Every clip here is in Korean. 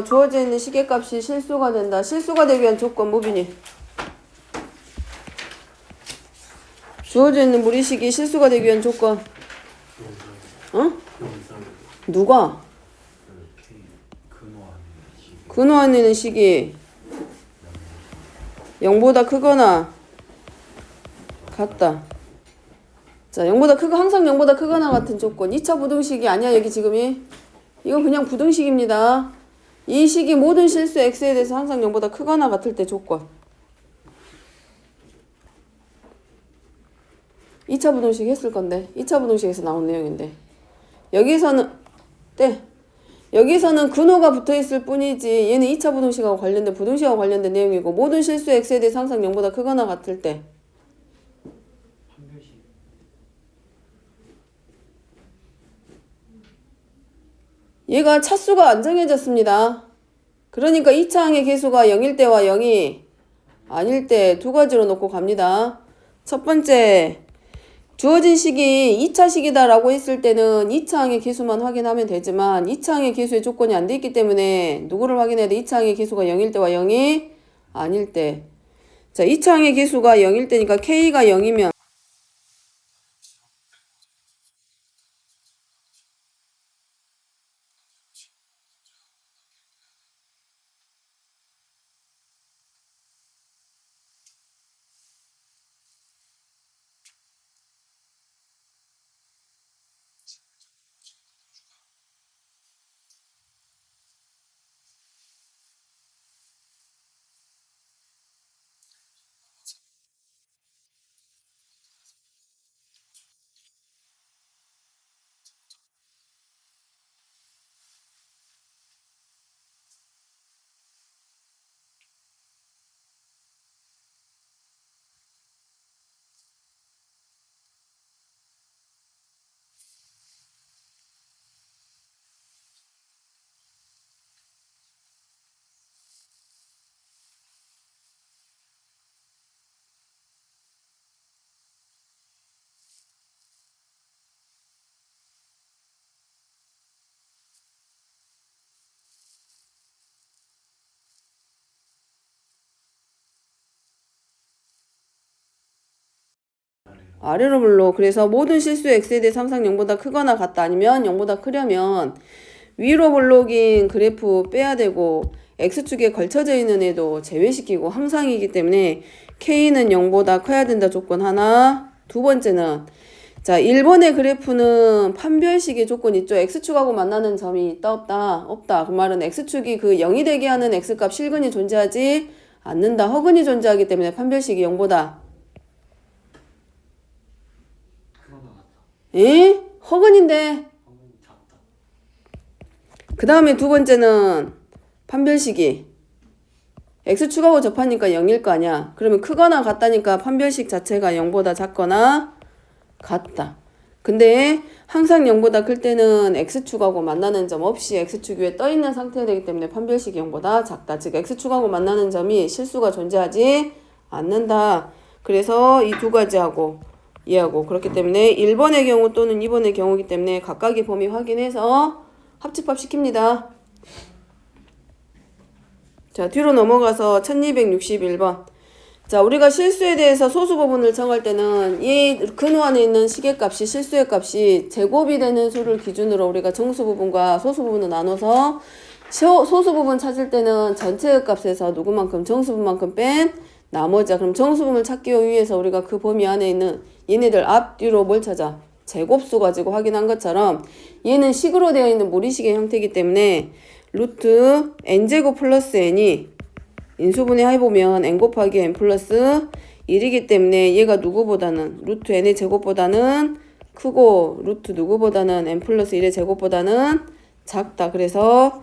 주어져 있는 시계값이 실수가 된다. 실수가 되기 위한 조건 뭐비니? 주어져 있는 무리식이 실수가 되기 위한 조건. 어? 누가? 근호한 있는 식이 0보다 크거나 같다. 자, 0보다 크고 항상 0보다 크거나 같은 조건. 2차 부등식이 아니야, 여기 지금이. 이건 그냥 부등식입니다. 이 식이 모든 실수 x에 대해서 항상 0보다 크거나 같을 때 조건. 2차 부등식 했을 건데 2차 부등식에서 나온 내용인데 여기서는 여기서는 근호가 붙어있을 뿐이지 얘는 2차 부등식하고 관련된 부등식하고 관련된 내용이고 모든 실수 x에 대해서 항상 0보다 크거나 같을 때 얘가 차수가 안 정해졌습니다. 그러니까 2차항의 계수가 0일 때와 0이 아닐 때 두 가지로 놓고 갑니다. 첫 번째, 주어진 식이 2차 식이다라고 했을 때는 2차항의 계수만 확인하면 되지만 2차항의 계수의 조건이 안 돼 있기 때문에 누구를 확인해야 돼? 2차항의 계수가 0일 때와 0이 아닐 때. 자, 2차항의 계수가 0일 때니까 K가 0이면 아래로 불러. 그래서 모든 실수 x에 대해서 항상 0보다 크거나 같다. 아니면 0보다 크려면 위로 블록인 그래프 빼야 되고 x축에 걸쳐져 있는 애도 제외시키고 항상이기 때문에 k는 0보다 커야 된다 조건 하나. 두 번째는 자 1번의 그래프는 판별식의 조건 있죠. x축하고 만나는 점이 있다 없다? 없다. 그 말은 x축이 그 0이 되게 하는 x값 실근이 존재하지 않는다. 허근이 존재하기 때문에 판별식이 0보다 에? 허근인데. 그 다음에 두 번째는 판별식이 x축하고 접하니까 0일 거 아니야. 그러면 크거나 같다니까 판별식 자체가 0보다 작거나 같다. 근데 항상 0보다 클 때는 x축하고 만나는 점 없이 x축 위에 떠있는 상태가 되기 때문에 판별식이 0보다 작다. 즉 x축하고 만나는 점이 실수가 존재하지 않는다. 그래서 이 두 가지하고 이해하고 그렇기 때문에 1번의 경우 또는 2번의 경우이기 때문에 각각의 범위 확인해서 합집합 시킵니다. 자, 뒤로 넘어가서 1261번. 자, 우리가 실수에 대해서 소수 부분을 정할 때는 이 근호 안에 있는 시계값이 실수의 값이 제곱이 되는 수를 기준으로 우리가 정수 부분과 소수 부분을 나눠서 소수 부분 찾을 때는 전체의 값에서 누구만큼 정수 부분만큼 뺀 나머지. 그럼 정수 부분을 찾기 위해서 우리가 그 범위 안에 있는 얘네들 앞뒤로 뭘 찾아? 제곱수 가지고 확인한 것처럼 얘는 식으로 되어 있는 무리식의 형태이기 때문에 루트 n제곱 플러스 n이 인수분해 해보면 n 곱하기 n 플러스 1이기 때문에 얘가 누구보다는 루트 n의 제곱보다는 크고 루트 누구보다는 n 플러스 1의 제곱보다는 작다. 그래서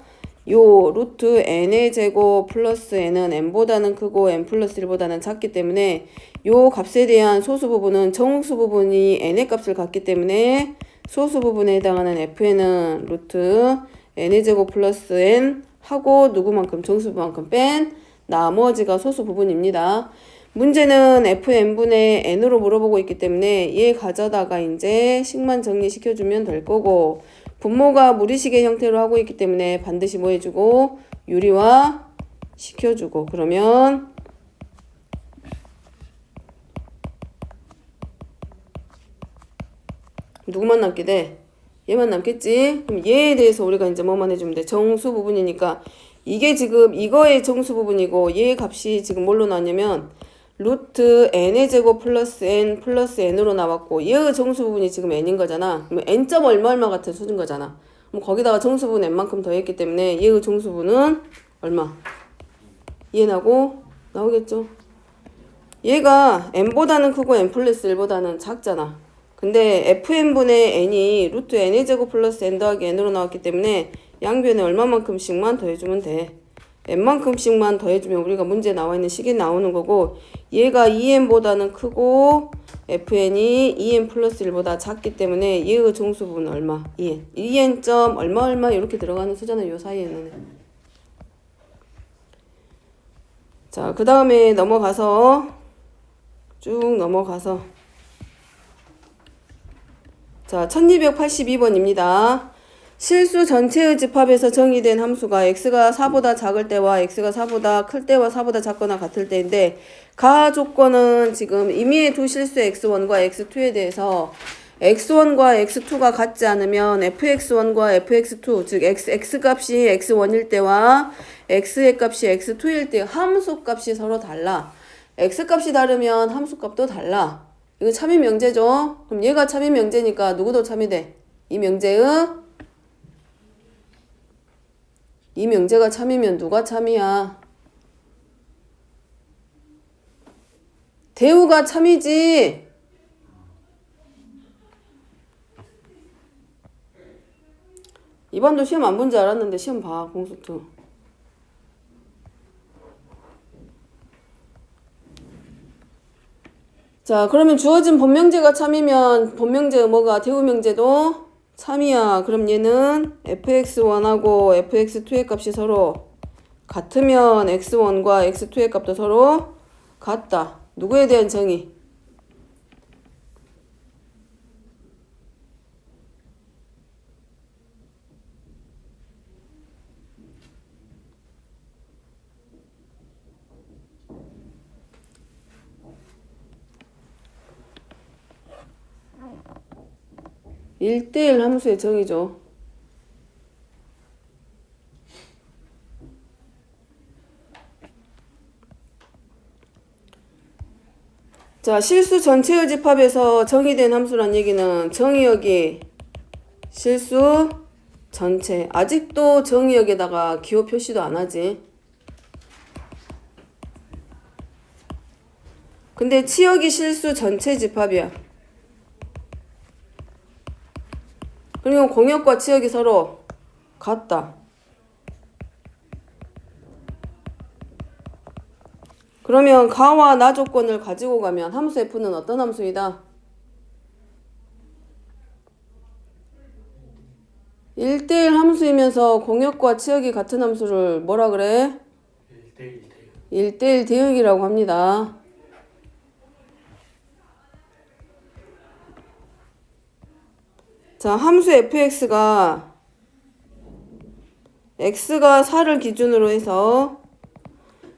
요 루트 n의 제곱 플러스 n은 n보다는 크고 n 플러스 1보다는 작기 때문에 요 값에 대한 소수 부분은 정수 부분이 n의 값을 갖기 때문에 소수 부분에 해당하는 fn은 루트 n의 제곱 플러스 n 하고 누구만큼 정수부만큼 뺀 나머지가 소수 부분입니다. 문제는 fn분의 n으로 물어보고 있기 때문에 얘 가져다가 이제 식만 정리시켜주면 될 거고 분모가 무리식의 형태로 하고 있기 때문에 반드시 뭐 해주고 유리화 시켜주고 그러면 누구만 남게 돼? 얘만 남겠지? 그럼 얘에 대해서 우리가 이제 뭐만 해주면 돼? 정수 부분이니까 이게 지금 이거의 정수 부분이고 얘의 값이 지금 뭘로 나왔냐면 루트 n의 제곱 플러스 n으로 나왔고 얘의 정수 부분이 지금 n인 거잖아. 그러면 n점 얼마 같은 수준 거잖아. 그럼 거기다가 정수 부분 n만큼 더했기 때문에 얘의 정수 부분은 얼마? 2n하고 나오겠죠? 얘가 n보다는 크고 n 플러스 1보다는 작잖아. 근데 fn분의 n이 루트 n의 제곱 플러스 n 더하기 n으로 나왔기 때문에 양변에 얼마만큼씩만 더해주면 돼. n만큼씩만 더해주면 우리가 문제에 나와 있는 식이 나오는 거고 얘가 2n보다는 크고 fn이 2n 플러스 1보다 작기 때문에 얘의 정수 부분은 얼마? 2n. 2n 점 얼마 이렇게 들어가는 수잖아. 요 사이에는. 자, 그 다음에 쭉 넘어가서 자, 1282번입니다. 실수 전체의 집합에서 정의된 함수가 x가 4보다 작을 때와 x가 4보다 클 때와 4보다 작거나 같을 때인데 가 조건은 지금 임의의 두 실수 x1과 x2에 대해서 x1과 x2가 같지 않으면 fx1과 fx2 즉 x값이 x1일 때와 x의 값이 x2일 때 함수 값이 서로 달라. x값이 다르면 함수 값도 달라. 이거 참이 명제죠. 그럼 얘가 참이 명제니까 누구도 참이 돼. 이 명제가 참이면 누가 참이야? 대우가 참이지. 이번도 시험 안 본 줄 알았는데 시험 봐. 공수투. 자, 그러면 주어진 본명제가 참이면 본명제의 뭐가 대우명제도 참이야. 그럼 얘는 fx1하고 fx2의 값이 서로 같으면 x1과 x2의 값도 서로 같다. 누구에 대한 정의? (1대1) 함수의 정의죠. 자, 실수 전체의 집합에서 정의된 함수란 얘기는 정의역이 실수 전체. 아직도 정의역에다가 기호 표시도 안 하지. 근데 치역이 실수 전체 집합이야. 그러면 공역과 치역이 서로 같다. 그러면 가와 나 조건을 가지고 가면 함수 f는 어떤 함수이다? 1대1 함수이면서 공역과 치역이 같은 함수를 뭐라 그래? 1대1 대응이라고 합니다. 자, 함수 fx가 x가 4를 기준으로 해서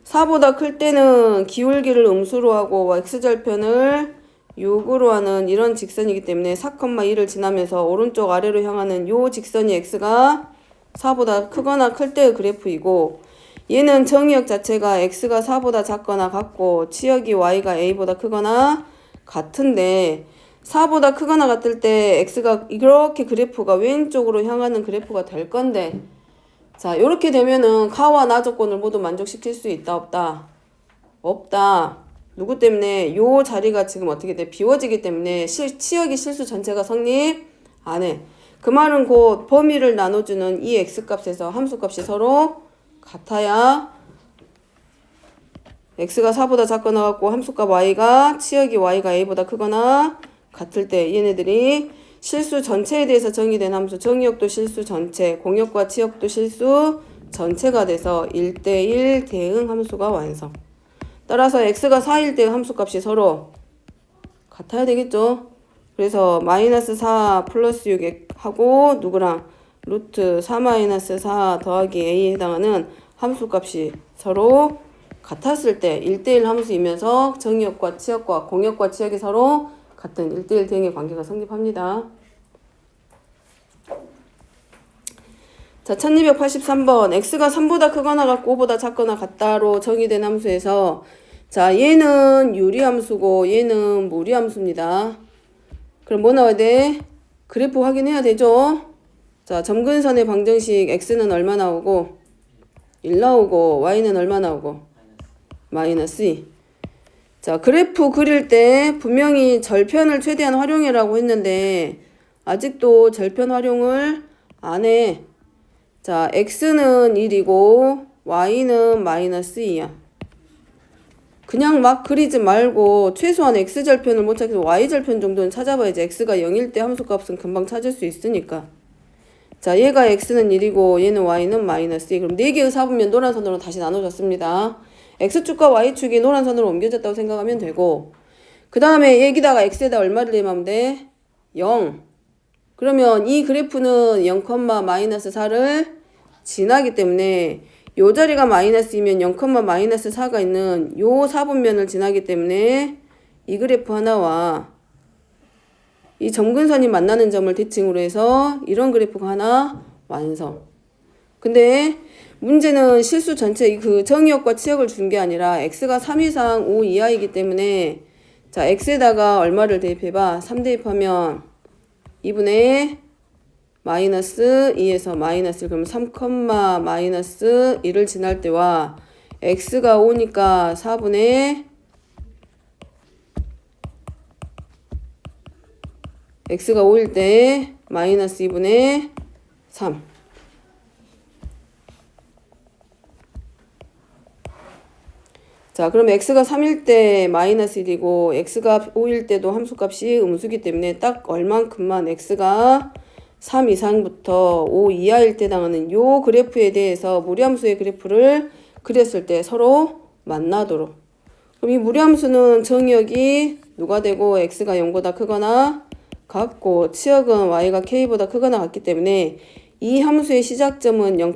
4보다 클 때는 기울기를 음수로 하고 x절편을 6으로 하는 이런 직선이기 때문에 4,2를 지나면서 오른쪽 아래로 향하는 요 직선이 x가 4보다 크거나 클 때의 그래프이고 얘는 정의역 자체가 x가 4보다 작거나 같고 치역이 y가 a보다 크거나 같은데 4보다 크거나 같을 때 x가 이렇게 그래프가 왼쪽으로 향하는 그래프가 될 건데 자, 요렇게 되면은 가와 나 조건을 모두 만족시킬 수 있다 없다? 없다. 누구 때문에? 요 자리가 지금 어떻게 돼? 비워지기 때문에 치역이 실수 전체가 성립 안 해. 그 말은 곧 범위를 나눠주는 이 x값에서 함수값이 서로 같아야 x가 4보다 작거나 같고 함수값 y가 치역이 y가 a보다 크거나 같을 때 얘네들이 실수 전체에 대해서 정의된 함수 정의역도 실수 전체, 공역과 치역도 실수 전체가 돼서 1대1 대응 함수가 완성. 따라서 x가 4일 때 함수값이 서로 같아야 되겠죠. 그래서 마이너스 4 플러스 6 하고 누구랑 루트 4 마이너스 4 더하기 a에 해당하는 함수값이 서로 같았을 때 1대1 함수이면서 정의역과 치역과 공역과 치역이 서로 같은 1대1 대응의 관계가 성립합니다. 자, 1283번 x가 3보다 크거나 같고 5보다 작거나 같다로 정의된 함수에서 자, 얘는 유리함수고 얘는 무리함수입니다. 그럼 뭐 나와야 돼? 그래프 확인해야 되죠? 자, 점근선의 방정식 x는 얼마 나오고 1 나오고 y는 얼마 나오고 마이너스 2. 자, 그래프 그릴 때 분명히 절편을 최대한 활용해라고 했는데 아직도 절편 활용을 안 해. 자, x는 1이고 y는 마이너스 2야. 그냥 막 그리지 말고 최소한 x절편을 못 찾겠어 y절편 정도는 찾아봐야지. x가 0일 때 함수값은 금방 찾을 수 있으니까. 자, 얘가 x는 1이고 얘는 y는 마이너스 2. 그럼 4개의 사분면 노란선으로 다시 나눠졌습니다. x축과 y축이 노란선으로 옮겨졌다고 생각하면 되고 그 다음에 여기다가 x에다 얼마를 대면 돼? 0. 그러면 이 그래프는 0, 마이너스 4를 지나기 때문에 요 자리가 마이너스이면 0, 마이너스 4가 있는 요 4분면을 지나기 때문에 이 그래프 하나와 이 점근선이 만나는 점을 대칭으로 해서 이런 그래프가 하나 완성. 근데 문제는 실수 전체 그 정의역과 치역을 준 게 아니라 x가 3 이상 5 이하이기 때문에 자, x에다가 얼마를 대입해봐. 3 대입하면 2분의 마이너스 2에서 마이너스 1 그러면 3, 마이너스 1을 지날 때와 x가 5니까 4분의 x가 5일 때 마이너스 2분의 3. 자, 그럼 x가 3일 때 마이너스 1이고 x가 5일 때도 함수값이 음수기 때문에 딱 얼만큼만 x가 3 이상부터 5 이하일 때 당하는 요 그래프에 대해서 무리함수의 그래프를 그렸을 때 서로 만나도록. 그럼 이 무리함수는 정의역이 누가 되고 x가 0보다 크거나 같고 치역은 y가 k보다 크거나 같기 때문에 이 함수의 시작점은 0,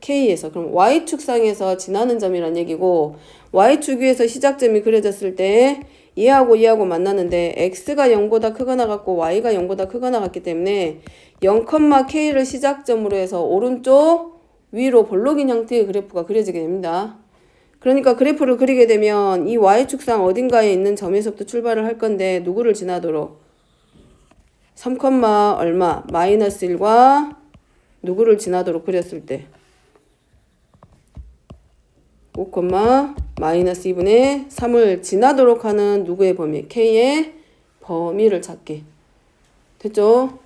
k에서 그럼 y축상에서 지나는 점이란 얘기고 y축 위에서 시작점이 그려졌을 때 얘하고 만나는데 x가 0보다 크거나 같고 y가 0보다 크거나 같기 때문에 0, k를 시작점으로 해서 오른쪽 위로 볼록인 형태의 그래프가 그려지게 됩니다. 그러니까 그래프를 그리게 되면 이 y축상 어딘가에 있는 점에서부터 출발을 할 건데 누구를 지나도록 3, 얼마 마이너스 1과 누구를 지나도록 그렸을 때 5, 마이너스 2분의 3을 지나도록 하는 누구의 범위? k의 범위를 찾기. 됐죠?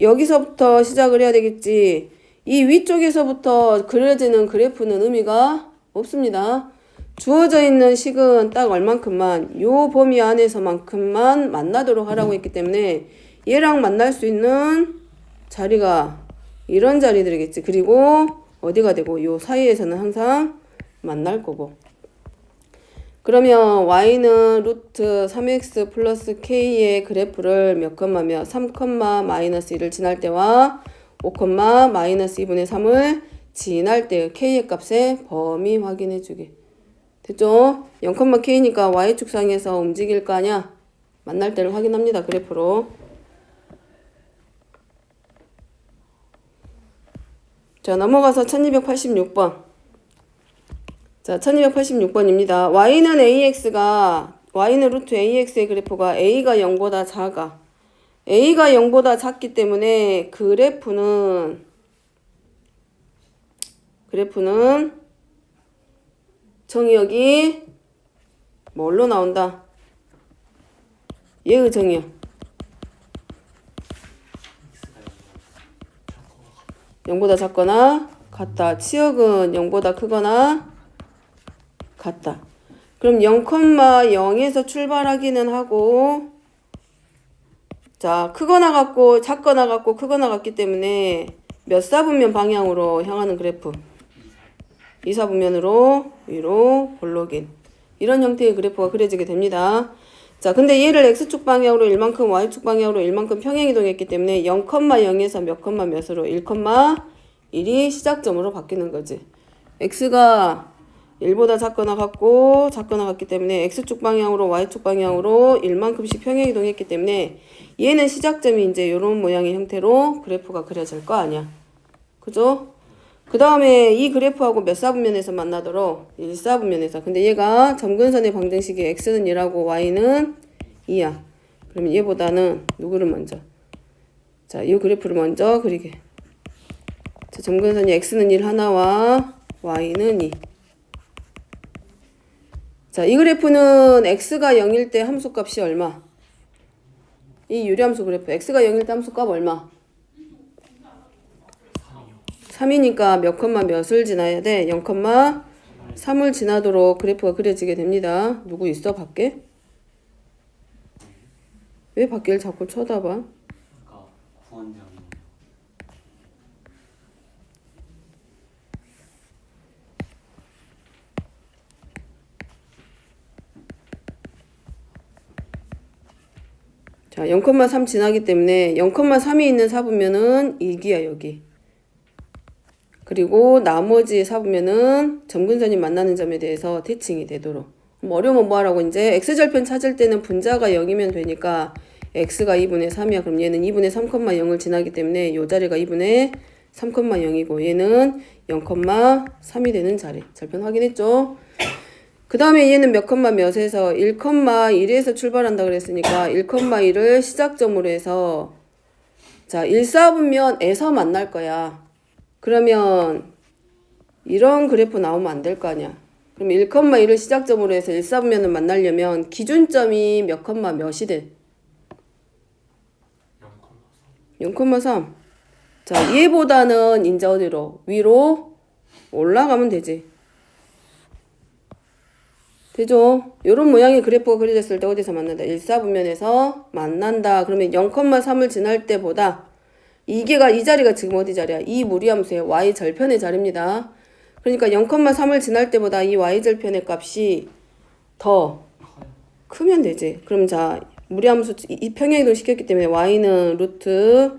여기서부터 시작을 해야 되겠지. 이 위쪽에서부터 그려지는 그래프는 의미가 없습니다. 주어져 있는 식은 딱 얼만큼만 요 범위 안에서만큼만 만나도록 하라고 했기 때문에 얘랑 만날 수 있는 자리가 이런 자리들이겠지. 그리고 어디가 되고 요 사이에서는 항상 만날 거고. 그러면 y는 루트 3x 플러스 k의 그래프를 몇, 3, 마이너스 1을 지날 때와 5, 마이너스 2분의 3을 지날 때 k의 값의 범위 확인해 주기. 됐죠? 0, k니까 y축상에서 움직일 거 아니야? 만날 때를 확인합니다. 그래프로. 자, 넘어가서 1286번. 자, 1286번입니다. y는 루트 ax의 그래프가 a가 0보다 작아. a가 0보다 작기 때문에 그래프는 정의역이 뭘로 나온다? 얘의 정의역. 0보다 작거나 같다. 치역은 0보다 크거나 같다. 그럼 0, 0에서 출발하기는 하고 자, 크거나 같고 작거나 같고 크거나 같기 때문에 몇 사분면 방향으로 향하는 그래프? 2사분면으로 위로 볼록인 이런 형태의 그래프가 그려지게 됩니다. 자, 근데 얘를 x축 방향으로 1만큼 y축 방향으로 1만큼 평행이동했기 때문에 0, 0에서 몇, 몇으로 1, 1이 시작점으로 바뀌는 거지. x가 1보다 작거나 같기 때문에 x축 방향으로 y축 방향으로 1만큼씩 평행이동했기 때문에 얘는 시작점이 이제 이런 모양의 형태로 그래프가 그려질 거 아니야. 그죠? 그 다음에 이 그래프하고 몇 사분면에서 만나도록 1사분면에서. 근데 얘가 점근선의 방정식이 x는 1하고 y는 2야. 그러면 얘보다는 누구를 먼저? 자, 이 그래프를 먼저 그리게. 자, 점근선이 x는 1 하나와 y는 2. 자, 이 그래프는 x가 0일 때 함수값이 얼마? 이 유리함수 그래프 x가 0일 때 함수값 얼마? 3이니까 몇 컴마 몇을 지나야 돼? 0,3을 지나도록 그래프가 그려지게 됩니다. 누구 있어 밖에? 왜 밖에를 자꾸 쳐다봐? 아까 구원장님. 자, 0,3 지나기 때문에 0,3이 있는 사분면은 이기야 여기. 그리고 나머지 사분면은 점근선이 만나는 점에 대해서 대칭이 되도록. 어려우면 뭐 하라고 이제 x절편 찾을 때는 분자가 0이면 되니까 x가 2분의 3이야. 그럼 얘는 2분의 3,0을 지나기 때문에 요 자리가 2분의 3,0이고 얘는 0,3이 되는 자리. 절편 확인했죠? 그 다음에 얘는 몇 컴마 몇에서 1,1에서 출발한다 그랬으니까 1,1을 시작점으로 해서 자 1사분면에서 만날 거야. 그러면 이런 그래프 나오면 안 될 거 아니야. 그럼 1,1을 시작점으로 해서 1사분면을 만나려면 기준점이 몇 컴마 몇이 돼? 0,3. 자 얘보다는 이제 어디로? 위로 올라가면 되지. 되죠? 요런 모양의 그래프가 그려졌을 때 어디서 만난다? 1사분면에서 만난다. 그러면 0,3을 지날 때보다 이 자리가 지금 어디 자리야? 이 무리함수의 y절편의 자리입니다. 그러니까 0,3을 지날 때보다 이 y절편의 값이 더 크면 되지. 그럼 자, 무리함수 이 평행이동 시켰기 때문에 y는 루트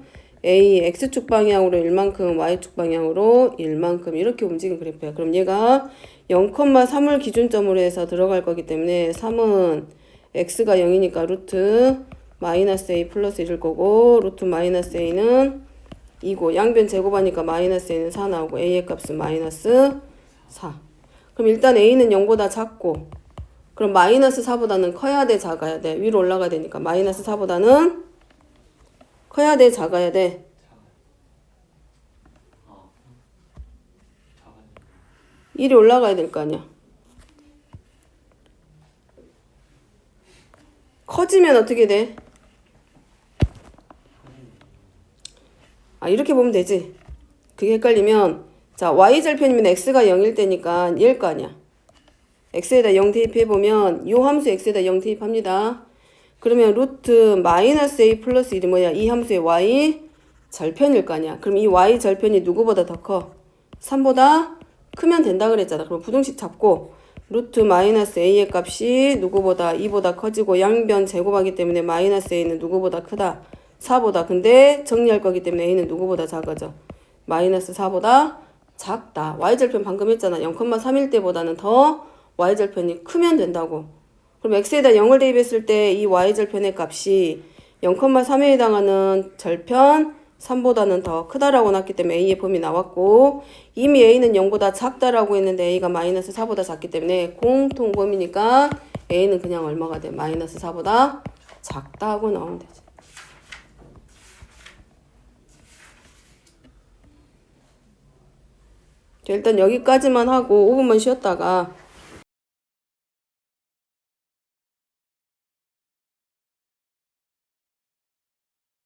a x축 방향으로 1만큼 y축 방향으로 1만큼 이렇게 움직인 그래프야. 그럼 얘가 0,3을 기준점으로 해서 들어갈 거기 때문에 3은 x가 0이니까 루트 마이너스 a 플러스 1일 거고 루트 마이너스 a는 2고 양변 제곱하니까 마이너스 a는 4 나오고 a의 값은 마이너스 4. 그럼 일단 a는 0보다 작고 그럼 마이너스 4보다는 커야 돼 작아야 돼? 위로 올라가야 되니까 마이너스 4보다는 커야 돼 작아야 돼? 1이 올라가야 될 거 아니야. 커지면 어떻게 돼? 아 이렇게 보면 되지. 그게 헷갈리면 자 y절편이면 x가 0일 때니까 얘일 거 아니야. x에다 0 대입해보면 요 함수 x에다 0 대입합니다. 그러면 루트 마이너스 a 플러스 1이 뭐야? 이 함수의 y 절편일 거 아니야. 그럼 이 y 절편이 누구보다 더 커? 3보다 크면 된다 그랬잖아. 그럼 부등식 잡고 루트 마이너스 a의 값이 누구보다 2보다 커지고 양변 제곱하기 때문에 마이너스 a는 누구보다 크다? 4보다. 근데 정리할 거기 때문에 a는 누구보다 작아져? 마이너스 4보다 작다. y절편 방금 했잖아. 0,3일 때보다는 더 y절편이 크면 된다고. 그럼 x에다 0을 대입했을 때 이 y절편의 값이 0,3에 해당하는 절편 3보다는 더 크다라고 나왔기 때문에 a의 범위 나왔고 이미 a는 0보다 작다라고 했는데 a가 마이너스 4보다 작기 때문에 공통범위니까 a는 그냥 얼마가 돼? 마이너스 4보다 작다고 나오면 되지. 자, 일단 여기까지만 하고 5분만 쉬었다가